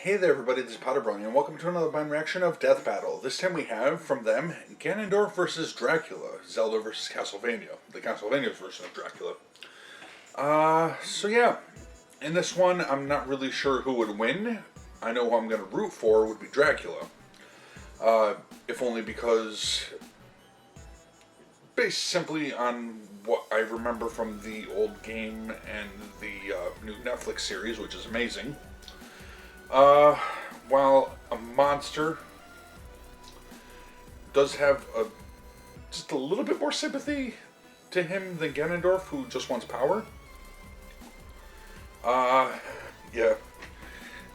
Hey there everybody, this is PotterBrony, and welcome to another blind reaction of Death Battle. This time we have, from them, Ganondorf vs. Dracula, Zelda vs. Castlevania, the Castlevania's version of Dracula. So yeah, in this one, I'm not really sure who would win. I know who I'm going to root for would be Dracula. If only because, based simply on what I remember from the old game and the new Netflix series, which is amazing. While a monster does have just a little bit more sympathy to him than Ganondorf, who just wants power. Yeah.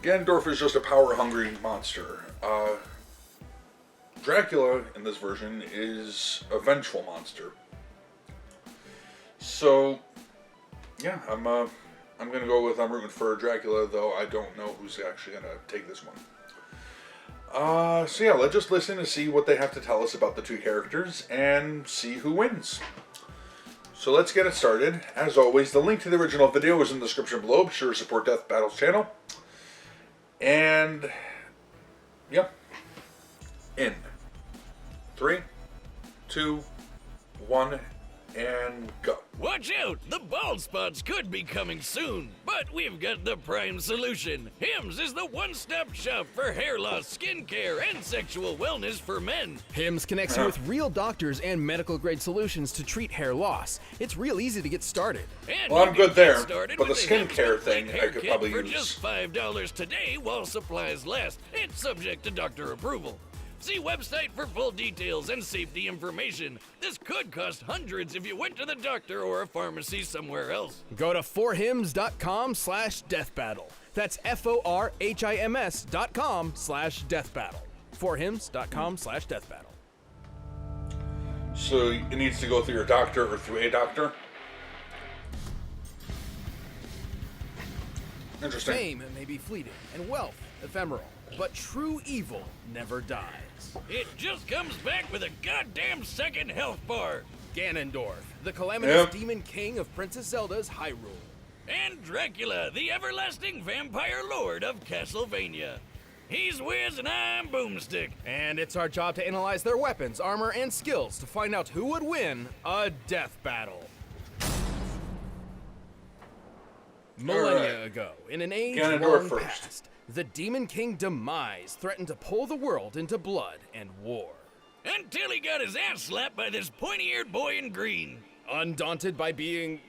Ganondorf is just a power-hungry monster. Dracula, in this version, is a vengeful monster. So, yeah, I'm going to go with I'm rooting for Dracula, though I don't know who's actually going to take this one. So yeah, let's just listen and see what they have to tell us about the two characters and see who wins. So let's get it started. As always, the link to the original video is in the description below. Be sure to support Death Battle's channel. And, yeah. In 3, 2, 1... and go. Watch out! The bald spots could be coming soon, but we've got the prime solution. Hims is the one-stop shop for hair loss, skincare, and sexual wellness for men. Hims connects you with real doctors and medical-grade solutions to treat hair loss. It's real easy to get started. And well, I'm good there, but the skincare thing I could probably for use. Just $5 today while supplies last. It's subject to doctor approval. See website for full details and safety information. This could cost hundreds if you went to the doctor or a pharmacy somewhere else. Go to forhims.com/deathbattle. That's FORHIMS.com/deathbattle. forhims.com/deathbattle. So it needs to go through your doctor or through a doctor? Interesting. Fame may be fleeting and wealth ephemeral, but true evil never dies. It just comes back with a goddamn second health bar. Ganondorf, the calamitous demon king of Princess Zelda's Hyrule. And Dracula, the everlasting vampire lord of Castlevania. He's Wiz and I'm Boomstick. And it's our job to analyze their weapons, armor, and skills to find out who would win a death battle. Millennia ago, in an age long past, the Demon King Demise threatened to pull the world into blood and war. Until he got his ass slapped by this pointy-eared boy in green. Undaunted by being,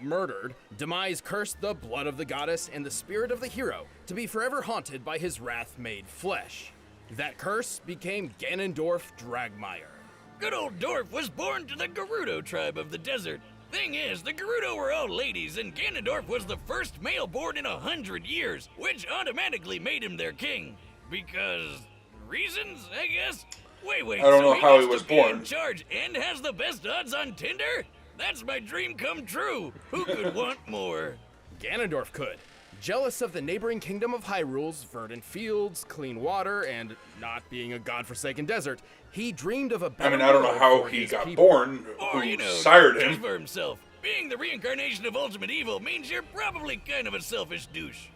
murdered, Demise cursed the blood of the goddess and the spirit of the hero to be forever haunted by his wrath made flesh. That curse became Ganondorf Dragmire. Good old Dorf was born to the Gerudo tribe of the desert. Thing is, the Gerudo were all ladies, and Ganondorf was the first male born in 100 years, which automatically made him their king. Because reasons, I guess? Wait, I don't know how he was born. In charge and has the best odds on Tinder? That's my dream come true. Who could want more? Ganondorf could. Jealous of the neighboring kingdom of Hyrule's verdant fields, clean water, and not being a godforsaken desert, he dreamed of a better I don't know how he got born, or, who sired him. Just for himself. Being the reincarnation of ultimate evil means you're probably kind of a selfish douche.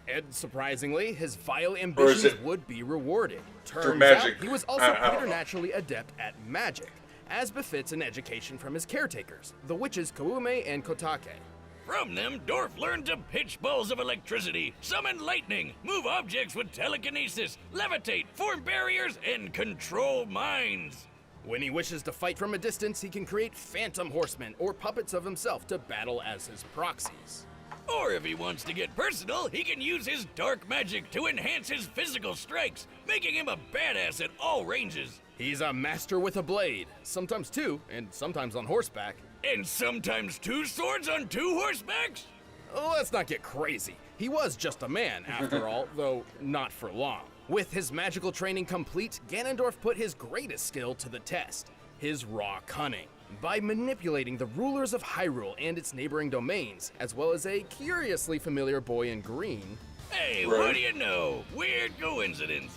And surprisingly, his vile ambitions would be rewarded. Turns out he was also preternaturally adept at magic, as befits an education from his caretakers, the witches Koume and Kotake. From them, Dorf learned to pitch balls of electricity, summon lightning, move objects with telekinesis, levitate, form barriers, and control minds. When he wishes to fight from a distance, he can create phantom horsemen or puppets of himself to battle as his proxies. Or if he wants to get personal, he can use his dark magic to enhance his physical strikes, making him a badass at all ranges. He's a master with a blade, sometimes two, and sometimes on horseback. And sometimes 2 swords on 2 horsebacks? Let's not get crazy. He was just a man, after all, though not for long. With his magical training complete, Ganondorf put his greatest skill to the test, his raw cunning. By manipulating the rulers of Hyrule and its neighboring domains, as well as a curiously familiar boy in green. Hey, what do you know? Weird coincidence.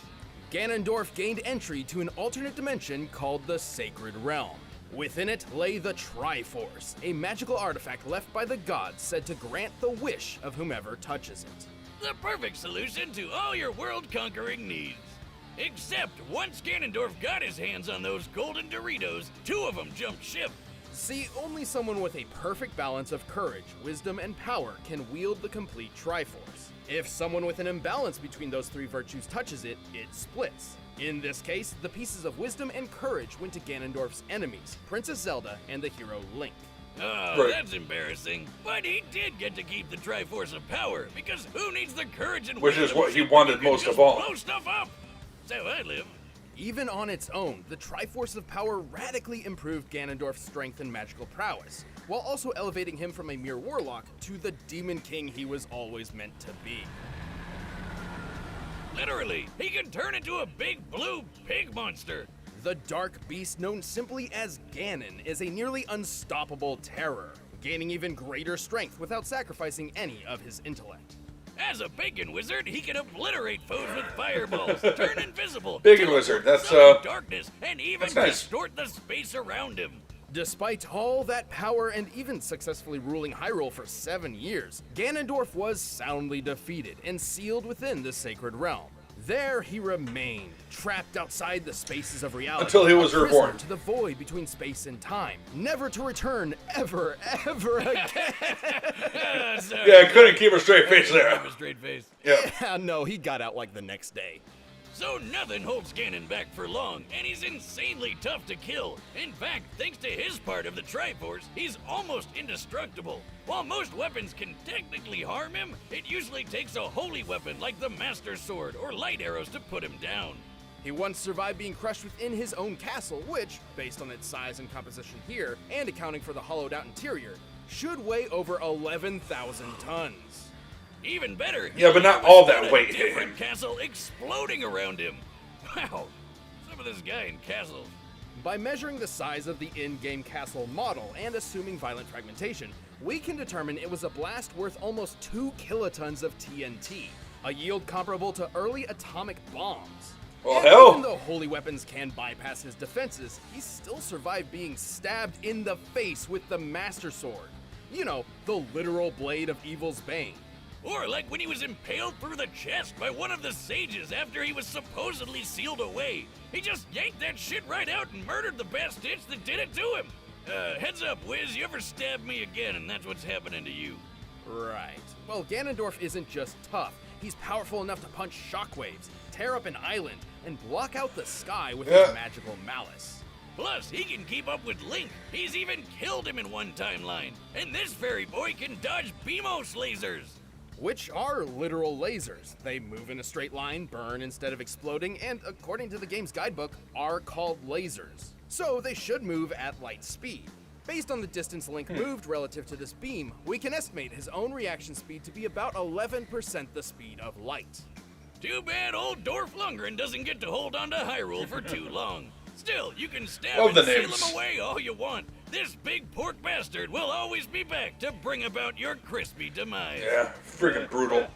Ganondorf gained entry to an alternate dimension called the Sacred Realm. Within it lay the Triforce, a magical artifact left by the gods said to grant the wish of whomever touches it. The perfect solution to all your world-conquering needs. Except once Ganondorf got his hands on those golden Doritos, 2 of them jumped ship. See, only someone with a perfect balance of courage, wisdom, and power can wield the complete Triforce. If someone with an imbalance between those 3 virtues touches it, it splits. In this case, the pieces of wisdom and courage went to Ganondorf's enemies, Princess Zelda and the hero Link. Oh, Right. That's embarrassing. But he did get to keep the Triforce of Power, because who needs the courage and Which is wisdom what he when wanted you can most just of all. blow stuff up? That's how I live. Even on its own, the Triforce of Power radically improved Ganondorf's strength and magical prowess, while also elevating him from a mere warlock to the Demon King he was always meant to be. Literally, he can turn into a big blue pig monster. The dark beast known simply as Ganon is a nearly unstoppable terror, gaining even greater strength without sacrificing any of his intellect. As a bacon wizard, he can obliterate foes with fireballs, turn invisible, Bacon teleport, wizard, that's, summon darkness, and even that's nice. distort the space around him. Despite all that power and even successfully ruling Hyrule for 7 years, Ganondorf was soundly defeated and sealed within the Sacred Realm. There he remained, trapped outside the spaces of reality, Until he was a prisoner reborn. to the void between space and time, never to return ever again. Sorry. Yeah, I couldn't keep a straight face there. Have a straight face. Yeah. Yeah, no, he got out like the next day. So nothing holds Ganon back for long, and he's insanely tough to kill. In fact, thanks to his part of the Triforce, he's almost indestructible. While most weapons can technically harm him, it usually takes a holy weapon like the Master Sword or light arrows to put him down. He once survived being crushed within his own castle, which, based on its size and composition here, and accounting for the hollowed out interior, should weigh over 11,000 tons. Even better, Yeah, but he not all that withstood a weight hit different him. castle exploding around him. Wow, some of this guy in castles. By measuring the size of the in-game castle model and assuming violent fragmentation, we can determine it was a blast worth almost 2 kilotons of TNT, a yield comparable to early atomic bombs. Well, And hell. even though holy weapons can bypass his defenses, he still survived being stabbed in the face with the Master Sword. You know, the literal blade of evil's bane. Or like when he was impaled through the chest by one of the sages after he was supposedly sealed away. He just yanked that shit right out and murdered the bastard that did it to him. Heads up, Wiz, you ever stab me again and that's what's happening to you. Right. Well, Ganondorf isn't just tough. He's powerful enough to punch shockwaves, tear up an island, and block out the sky with Yeah. his magical malice. Plus, he can keep up with Link. He's even killed him in one timeline. And this fairy boy can dodge Beamos lasers. Which are literal lasers. They move in a straight line, burn instead of exploding, and according to the game's guidebook, are called lasers. So they should move at light speed. Based on the distance Link moved relative to this beam, we can estimate his own reaction speed to be about 11% the speed of light. Too bad old Dorf Lundgren doesn't get to hold on to Hyrule for too long. Still, you can stab Love and the seal names. him away all you want. This big pork bastard will always be back to bring about your crispy demise. Yeah, freaking brutal.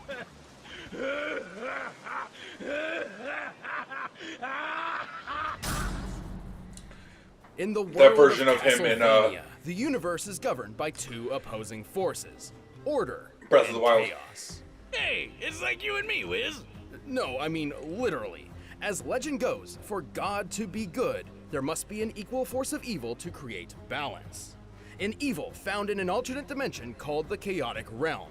In the world version of him in, Castlevania, the universe is governed by 2 opposing forces: order Breath of and the Wild. chaos. Hey, it's like you and me, Wiz. No, I mean literally. As legend goes, for God to be good, there must be an equal force of evil to create balance. An evil found in an alternate dimension called the Chaotic Realm.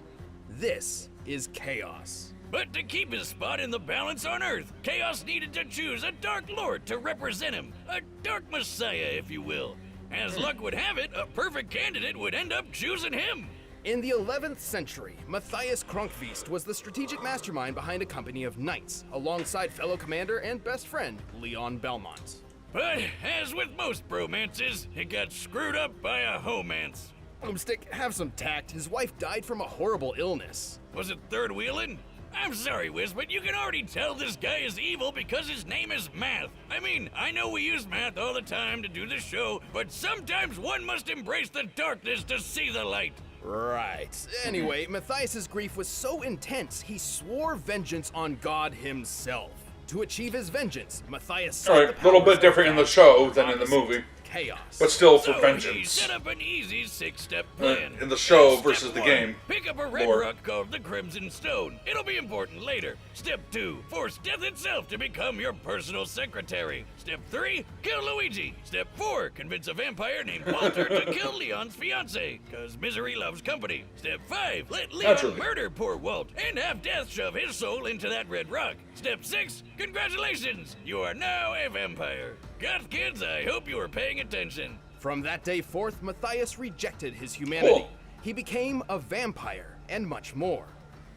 This is chaos. But to keep his spot in the balance on Earth, Chaos needed to choose a Dark Lord to represent him. A Dark Messiah, if you will. As luck would have it, a perfect candidate would end up choosing him. In the 11th century, Matthias Kronkvist was the strategic mastermind behind a company of knights, alongside fellow commander and best friend, Leon Belmont. But as with most bromances, it got screwed up by a homance. Boomstick, have some tact. His wife died from a horrible illness. Was it third wheeling? I'm sorry, Wiz, but you can already tell this guy is evil because his name is Math. I mean, I know we use math all the time to do the show, but sometimes one must embrace the darkness to see the light. Right. Anyway, Matthias's grief was so intense, he swore vengeance on God himself. To achieve his vengeance, Matthias sought Alright, the a little powers bit different of in the God's show than in the opposite, movie. chaos. But still for So he vengeance. set up an easy 6-step plan. In the show Step versus the 1, game. Pick up a red lore. rock called the Crimson Stone. It'll be important later. Step 2, force death itself to become your personal secretary. Step 3, kill Luigi. Step 4, convince a vampire named Walter to kill Leon's fiance, cause misery loves company. Step 5, let Leon Naturally. murder poor Walt and have death shove his soul into that red rock. Step 6, congratulations, you are now a vampire. Goth kids, I hope you were paying attention. From that day forth, Matthias rejected his humanity. Cool. He became a vampire, and much more.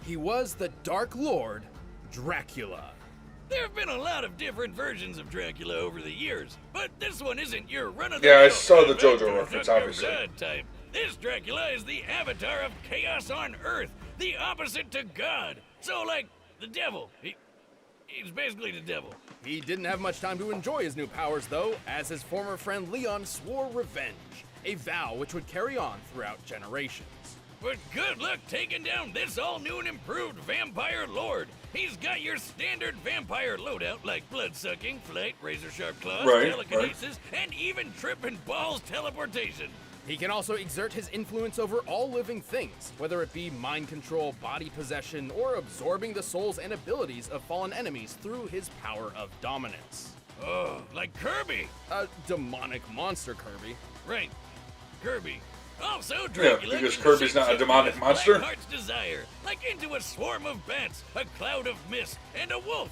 He was the Dark Lord, Dracula. There have been a lot of different versions of Dracula over the years, but this one isn't your run-of-the-mill Yeah, I saw the Dracula JoJo reference, Dracula obviously. God type. This Dracula is the avatar of chaos on Earth, the opposite to God. So, like, the devil. He's basically the devil. He didn't have much time to enjoy his new powers, though, as his former friend Leon swore revenge, a vow which would carry on throughout generations. But good luck taking down this all-new and improved vampire lord. He's got your standard vampire loadout like blood-sucking, flight, razor-sharp claws, Right, telekinesis, and even tripping balls teleportation. He can also exert his influence over all living things, whether it be mind control, body possession, or absorbing the souls and abilities of fallen enemies through his power of dominance. Oh, like Kirby. A demonic monster, Kirby. Right, Kirby. Also, Dracula because can Kirby's not a shape demonic his monster. black heart's desire, like into a swarm of bats, a cloud of mist, and a wolf.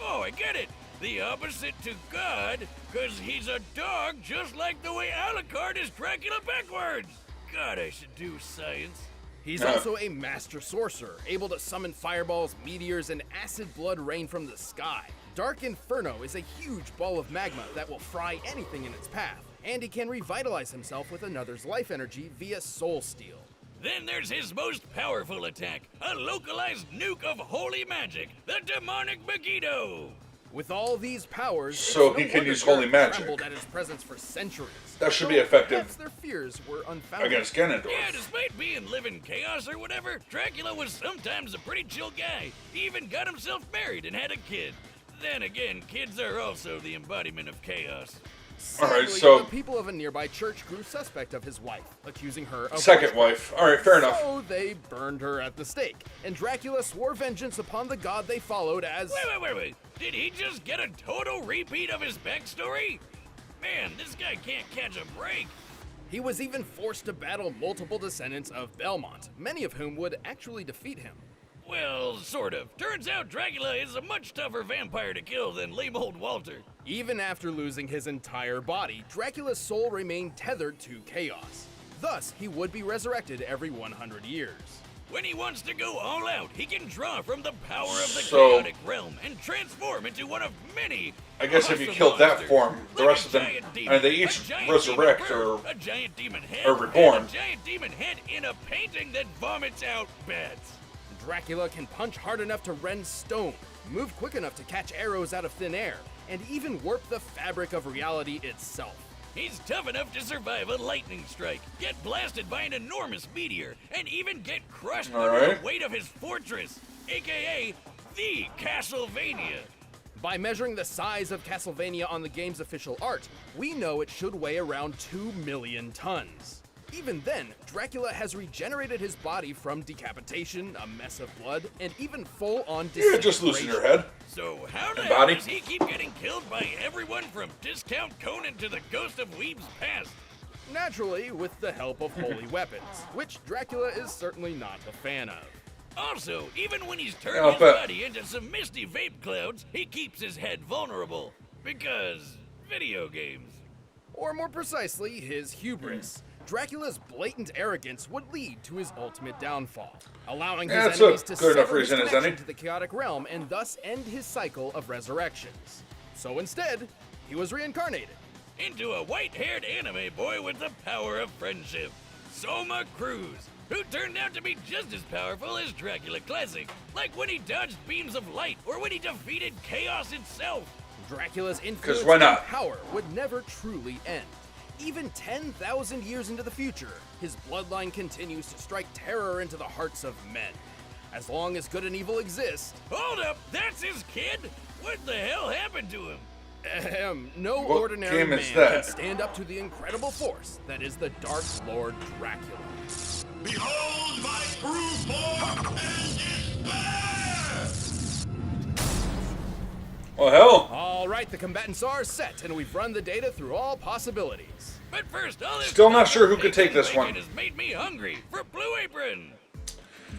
Oh, I get it. The opposite to God, because he's a dog just like the way Alucard is Dracula backwards. God, I should do science. He's Yeah. also a master sorcerer, able to summon fireballs, meteors, and acid blood rain from the sky. Dark Inferno is a huge ball of magma that will fry anything in its path, and he can revitalize himself with another's life energy via Soul Steel. Then there's his most powerful attack, a localized nuke of holy magic, the demonic Megiddo. With all these powers, So it's he no can wonder use holy Europe magic. trembled at his presence for centuries. That should be Though effective perhaps their fears were unfounded. against Ganondorf. Yeah, despite being living chaos or whatever, Dracula was sometimes a pretty chill guy. He even got himself married and had a kid. Then again, kids are also the embodiment of chaos. Alright, Sadly, so- the people of a nearby church grew suspect of his wife, accusing her of Second witchcraft. wife. Alright, fair enough. So they burned her at the stake, and Dracula swore vengeance upon the god they followed as... Wait. Did he just get a total repeat of his backstory? Man, this guy can't catch a break. He was even forced to battle multiple descendants of Belmont, many of whom would actually defeat him. Well, sort of. Turns out Dracula is a much tougher vampire to kill than lame old Walter. Even after losing his entire body, Dracula's soul remained tethered to chaos. Thus, he would be resurrected every 100 years. When he wants to go all out, he can draw from the power of the So- chaotic realm and transform into one of many. I guess if you awesome killed that monsters. form, the Like rest a of them, giant demon, I mean, they a each giant resurrect demon or bird, a giant demon head, are reborn. and a giant demon head in a painting that vomits out bats. Dracula can punch hard enough to rend stone, move quick enough to catch arrows out of thin air, and even warp the fabric of reality itself. He's tough enough to survive a lightning strike, get blasted by an enormous meteor, and even get crushed under Alright. the weight of his fortress, aka the Castlevania. By measuring the size of Castlevania on the game's official art, we know it should weigh around 2 million tons. Even then, Dracula has regenerated his body from decapitation, a mess of blood, and even full-on you're just losing your disintegration. head. So how the And hell body. does he keep getting killed by everyone from Discount Conan to the Ghost of Weeb's Past? Naturally, with the help of holy weapons, which Dracula is certainly not a fan of. Also, even when he's turned Yeah, I'll his bet. body into some misty vape clouds, he keeps his head vulnerable. Because video games. Or more precisely, his hubris. Dracula's blatant arrogance would lead to his ultimate downfall, allowing Yeah, his that's a enemies to good enough sever his reason as connection any. to the chaotic realm and thus end his cycle of resurrections. So instead, he was reincarnated. Into a white-haired anime boy with the power of friendship. Soma Cruz, who turned out to be just as powerful as Dracula Classic, like when he dodged beams of light or when he defeated chaos itself. Dracula's influence why and not? power would never truly end. Even 10,000 years into the future, his bloodline continues to strike terror into the hearts of men. As long as good and evil exist, Hold up, that's his kid? What the hell happened to him? No What ordinary game man is that? can stand up to the incredible force that is the Dark Lord Dracula. Behold my true form and despair! Well, hell. All right, the combatants are set, and we've run the data through all possibilities. But first, all this Still not stuff sure who with could take bacon this one. has made me hungry for Blue Apron.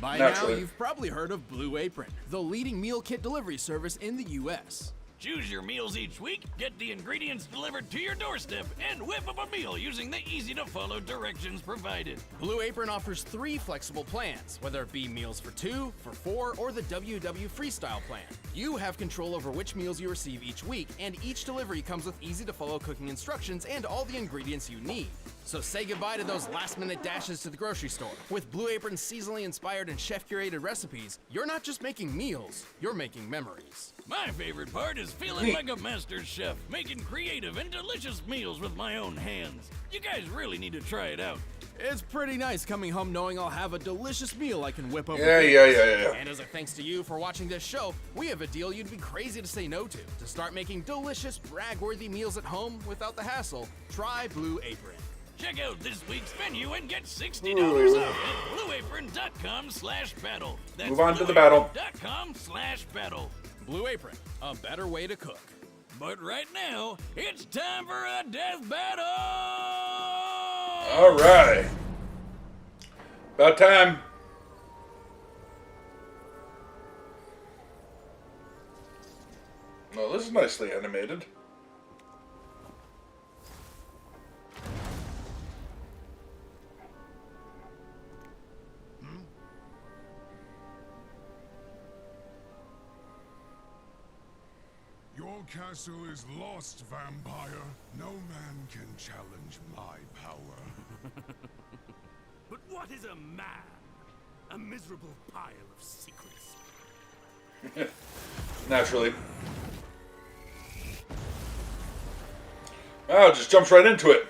By Naturally. now, you've probably heard of Blue Apron, the leading meal kit delivery service in the U.S. Choose your meals each week, get the ingredients delivered to your doorstep, and whip up a meal using the easy-to-follow directions provided. Blue Apron offers 3 flexible plans, whether it be meals for 2, for 4, or the WW Freestyle plan. You have control over which meals you receive each week, and each delivery comes with easy-to-follow cooking instructions and all the ingredients you need. So say goodbye to those last-minute dashes to the grocery store. With Blue Apron's seasonally inspired and chef-curated recipes, you're not just making meals, you're making memories. My favorite part is feeling like a master chef, making creative and delicious meals with my own hands. You guys really need to try it out. It's pretty nice coming home knowing I'll have a delicious meal I can whip up. Yeah. And as a thanks to you for watching this show, we have a deal you'd be crazy to say no to. To start making delicious, brag-worthy meals at home without the hassle, try Blue Apron. Check out this week's menu and get $60 off at blueapron.com/battle. That's Move on to the battle. blueapron.com/battle. Blue Apron, a better way to cook. But right now, it's time for a death battle! All right. About time. Well, this is nicely animated. Your castle is lost, vampire. No man can challenge my power. But what is a man? A miserable pile of secrets. Naturally. Wow, just jumps right into it.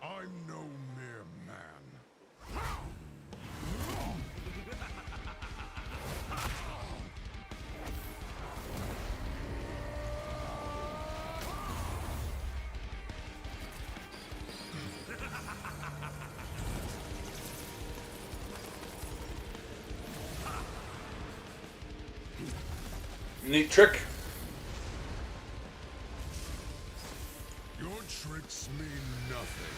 I'm no mere man. Neat trick. Your tricks mean nothing.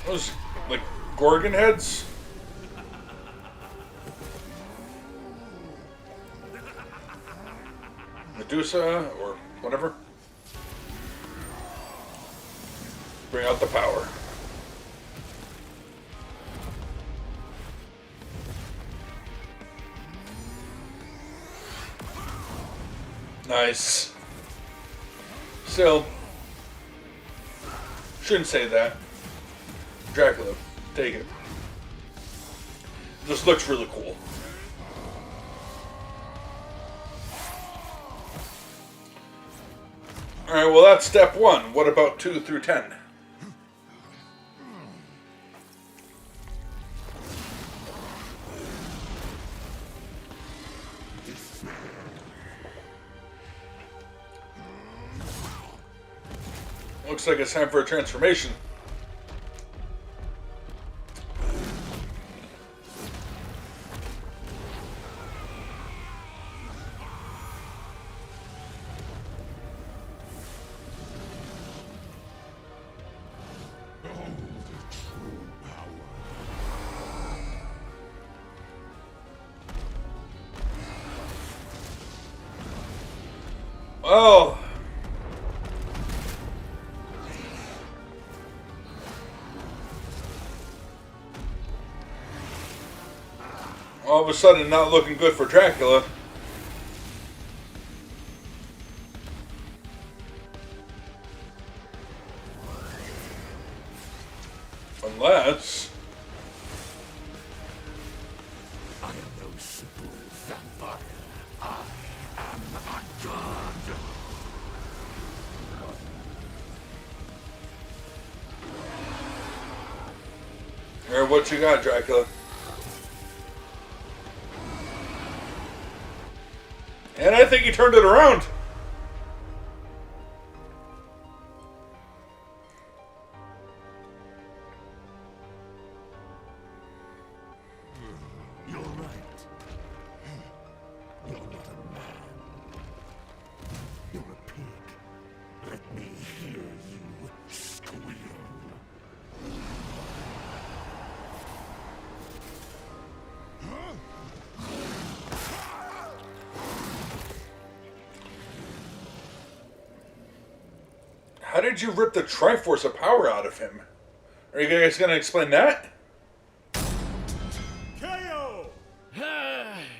Those, like, Gorgon heads? Medusa, or whatever. Bring out the power. Nice. Still, shouldn't say that. Dracula, take it. This looks really cool. Alright, well that's step 1. What about 2 through 10? Looks like it's time for a transformation. Behold true power. Oh! All of a sudden, not looking good for Dracula. Unless... I am no simple vampire. I am a god. Or what you got, Dracula? And I think he turned it around. You're right. You're not a man. You're a pig. Let me hear you squeal. How did you rip the Triforce of Power out of him? Are you guys going to explain that? KO!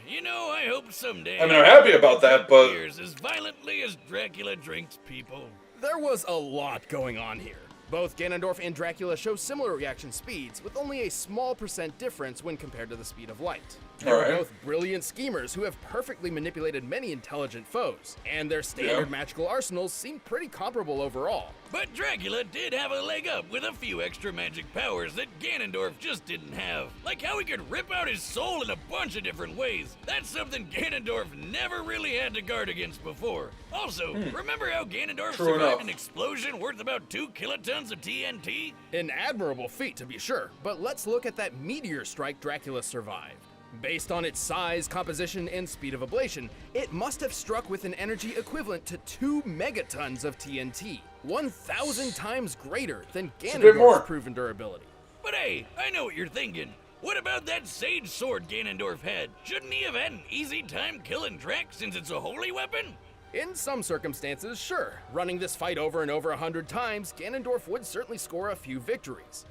You know, I hope someday. I mean, I'm happy about that, but Tears as violently as Dracula drinks people. There was a lot going on here. Both Ganondorf and Dracula show similar reaction speeds, with only a small % difference when compared to the speed of light. They were Alright. both brilliant schemers who have perfectly manipulated many intelligent foes, and their standard magical arsenals seem pretty comparable overall. But Dracula did have a leg up with a few extra magic powers that Ganondorf just didn't have. Like how he could rip out his soul in a bunch of different ways. That's something Ganondorf never really had to guard against before. Also, remember how Ganondorf True survived enough. an explosion worth about 2 kilotons of TNT? An admirable feat, to be sure, but let's look at that meteor strike Dracula survived. Based on its size, composition, and speed of ablation, it must have struck with an energy equivalent to 2 megatons of TNT, 1,000 times greater than a bit more. Ganondorf's proven durability. But hey, I know what you're thinking. What about that sage sword Ganondorf had? Shouldn't he have had an easy time killing Drac since it's a holy weapon? In some circumstances, sure. Running this fight over and over 100 times, Ganondorf would certainly score a few victories.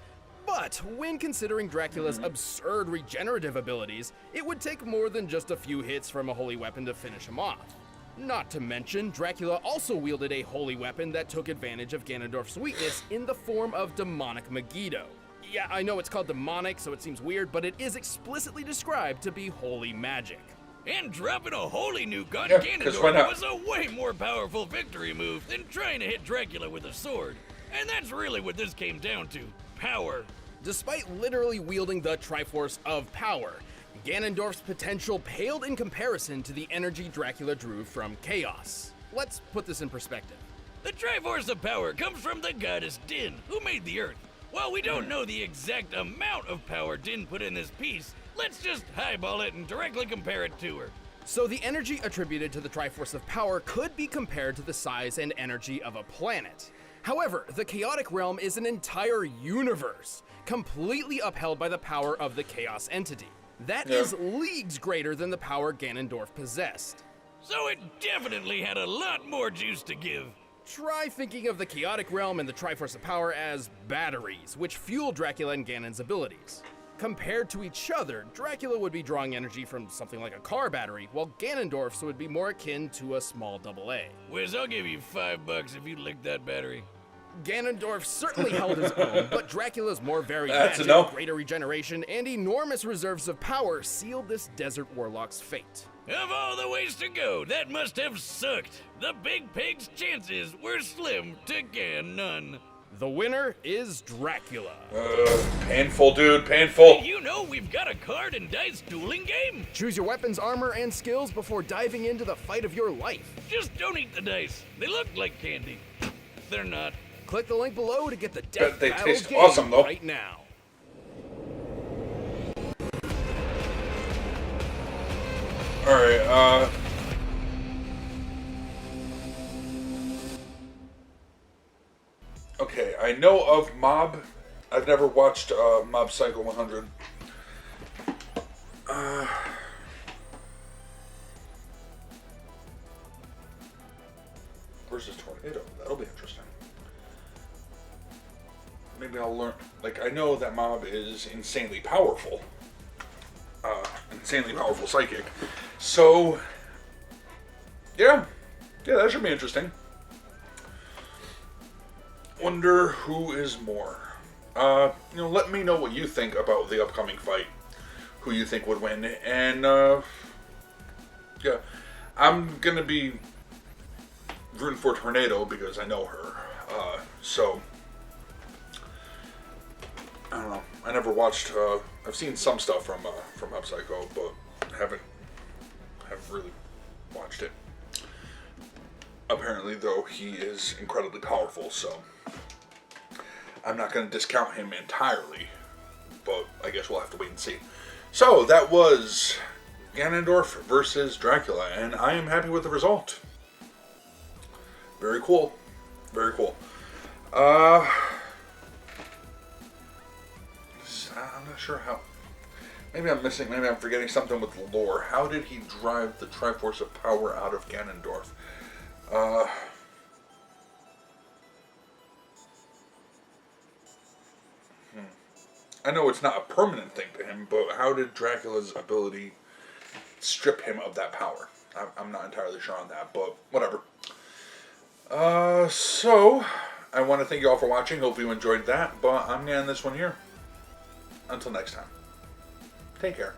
But when considering Dracula's absurd regenerative abilities, it would take more than just a few hits from a holy weapon to finish him off. Not to mention, Dracula also wielded a holy weapon that took advantage of Ganondorf's weakness in the form of demonic Megiddo. Yeah, I know it's called demonic, so it seems weird, but it is explicitly described to be holy magic. And dropping a holy nuke on Yeah, 'cause why Ganondorf not? was a way more powerful victory move than trying to hit Dracula with a sword. And that's really what this came down to. Power. Despite literally wielding the Triforce of Power, Ganondorf's potential paled in comparison to the energy Dracula drew from Chaos. Let's put this in perspective. The Triforce of Power comes from the goddess Din, who made the Earth. While we don't know the exact amount of power Din put in this piece, let's just highball it and directly compare it to her. So the energy attributed to the Triforce of Power could be compared to the size and energy of a planet. However, the chaotic realm is an entire universe, completely upheld by the power of the chaos entity. That is leagues greater than the power Ganondorf possessed. So it definitely had a lot more juice to give. Try thinking of the chaotic realm and the Triforce of Power as batteries, which fuel Dracula and Ganon's abilities. Compared to each other, Dracula would be drawing energy from something like a car battery, while Ganondorf's would be more akin to a small AA. Wiz, I'll give you $5 if you lick that battery. Ganondorf certainly held his own, but Dracula's more varied That's a magic, no. greater regeneration, and enormous reserves of power sealed this desert warlock's fate. Of all the ways to go, that must have sucked. The big pig's chances were slim to Gan none. The winner is Dracula. Painful, dude. Painful. You know we've got a card and dice dueling game. Choose your weapons, armor, and skills before diving into the fight of your life. Just don't eat the dice. They look like candy. They're not. Click the link below to get the Death they Battle taste game awesome, though. right now. Alright, okay, I know of Mob. I've never watched Mob Psycho 100. Where's this tornado? That'll be interesting. Maybe I'll learn. Like, I know that Mob is insanely powerful. Insanely powerful psychic. So, yeah. Yeah, that should be interesting. Wonder who is more. Let me know what you think about the upcoming fight. Who you think would win. And, yeah. I'm gonna be rooting for Tornado because I know her. So, I don't know. I never watched. I've seen some stuff from Hub Psycho, but haven't really watched it. Apparently, though, he is incredibly powerful, so I'm not going to discount him entirely. But I guess we'll have to wait and see. So that was Ganondorf versus Dracula, and I am happy with the result. Very cool. Very cool. I'm not sure how. Maybe I'm missing. Maybe I'm forgetting something with the lore. How did he drive the Triforce of Power out of Ganondorf? I know it's not a permanent thing to him, but how did Dracula's ability strip him of that power? I'm not entirely sure on that, but whatever. So, I want to thank you all for watching. Hope you enjoyed that, but I'm going to end this one here. Until next time. Take care.